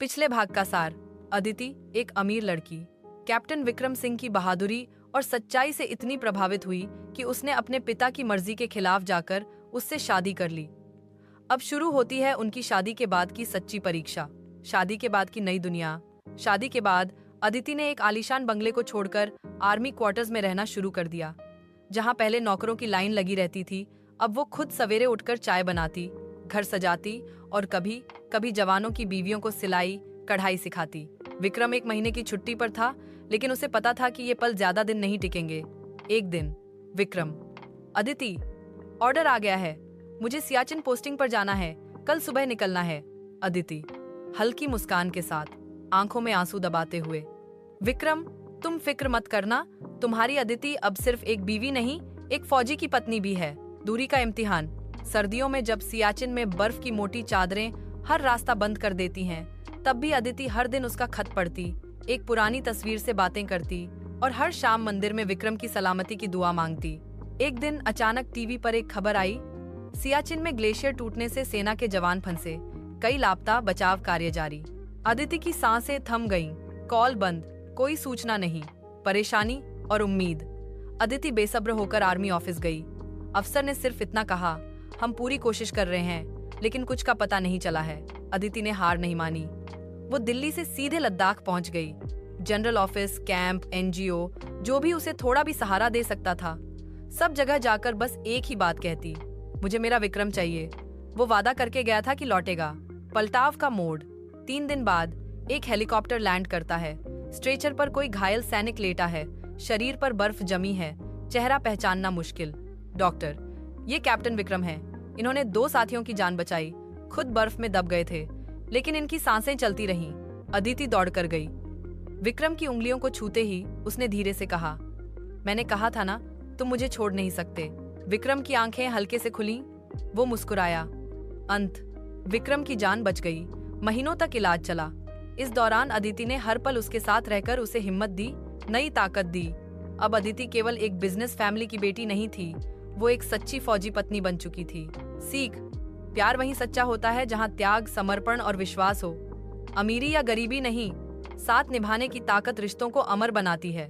पिछले भाग का सार। अदिति एक अमीर लड़की कैप्टन विक्रम सिंह की बहादुरी और सच्चाई से इतनी प्रभावित हुई कि उसने अपने पिता की मर्जी के खिलाफ जाकर उससे शादी कर ली। अब शुरू होती है उनकी शादी के बाद की सच्ची परीक्षा, शादी के बाद की नई दुनिया। शादी के बाद अदिति ने एक आलीशान बंगले को छोड़कर आर्मी क्वार्टर्स में रहना शुरू कर दिया। जहां पहले नौकरों की लाइन लगी रहती थी, अब वो खुद सवेरे उठकर चाय बनाती, घर सजाती और कभी कभी जवानों की बीवियों को सिलाई कढ़ाई सिखाती। विक्रम एक महीने की छुट्टी पर था, लेकिन उसे पता था कि ये पल ज्यादा दिन नहीं टिकेंगे। एक दिन विक्रम, अदिति, ऑर्डर आ गया है, मुझे सियाचिन पोस्टिंग पर जाना है, कल सुबह निकलना है। अदिति हल्की मुस्कान के साथ, आंखों में आंसू दबाते हुए, विक्रम, तुम फिक्र मत करना, तुम्हारी अदिति अब सिर्फ एक बीवी नहीं, एक फौजी की पत्नी भी है। दूरी का इम्तिहान। सर्दियों में जब सियाचिन में बर्फ की मोटी चादरें हर रास्ता बंद कर देती हैं, तब भी अदिति हर दिन उसका खत पढ़ती, एक पुरानी तस्वीर से बातें करती और हर शाम मंदिर में विक्रम की सलामती की दुआ मांगती। एक दिन अचानक टीवी पर एक खबर आई, सियाचिन में ग्लेशियर टूटने से सेना के जवान फंसे, कई लापता, बचाव कार्य जारी। अदिति की सांसें थम गईं, कॉल बंद, कोई सूचना नहीं, परेशानी और उम्मीद। अदिति बेसब्र होकर आर्मी ऑफिस गई। अफसर ने सिर्फ इतना कहा, हम पूरी कोशिश कर रहे हैं, लेकिन कुछ का पता नहीं चला है। अदिति ने हार नहीं मानी। वो दिल्ली से सीधे लद्दाख पहुंच गई। जनरल ऑफिस, कैंप, एनजीओ, जो भी उसे थोड़ा भी सहारा दे सकता था, सब जगह जाकर बस एक ही बात कहती, मुझे मेरा विक्रम चाहिए। वो वादा करके गया था कि लौटेगा। पलटाव का मोड़। 3 दिन बाद एक हेलीकॉप्टर लैंड करता है। स्ट्रेचर पर कोई घायल सैनिक लेटा है, शरीर पर बर्फ जमी है, चेहरा पहचानना मुश्किल। डॉक्टर, ये कैप्टन विक्रम है, इन्होंने 2 साथियों की जान बचाई, खुद बर्फ में दब गए थे, लेकिन इनकी सांसें चलती रहीं। अदिति दौड़कर गई। विक्रम की उंगलियों को छूते ही उसने धीरे से कहा, मैंने कहा था ना, तुम मुझे छोड़ नहीं सकते। विक्रम की आंखें हल्के से खुली, वो मुस्कुराया। अंत, विक्रम की जान बच गई। महीनों तक इलाज चला। इस दौरान अदिति ने हर पल उसके साथ रहकर उसे हिम्मत दी, नई ताकत दी। अब अदिति केवल एक बिजनेस फैमिली की बेटी नहीं थी, वो एक सच्ची फौजी पत्नी बन चुकी थी। सीख, प्यार वहीं सच्चा होता है जहां त्याग, समर्पण और विश्वास हो। अमीरी या गरीबी नहीं, साथ निभाने की ताकत रिश्तों को अमर बनाती है।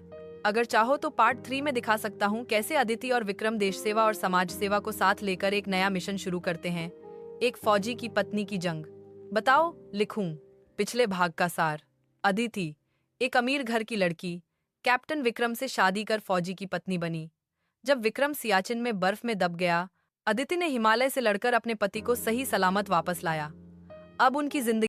अगर चाहो तो पार्ट 3 में दिखा सकता हूँ कैसे अदिति और विक्रम देश सेवा और समाज सेवा को साथ लेकर एक नया मिशन शुरू करते हैं, एक फौजी की पत्नी की जंग। बताओ, लिखूं? पिछले भाग का सार। अदिति एक अमीर घर की लड़की कैप्टन विक्रम से शादी कर फौजी की पत्नी बनी। जब विक्रम सियाचिन में बर्फ में दब गया, अदिति ने हिमालय से लड़कर अपने पति को सही सलामत वापस लाया। अब उनकी जिंदगी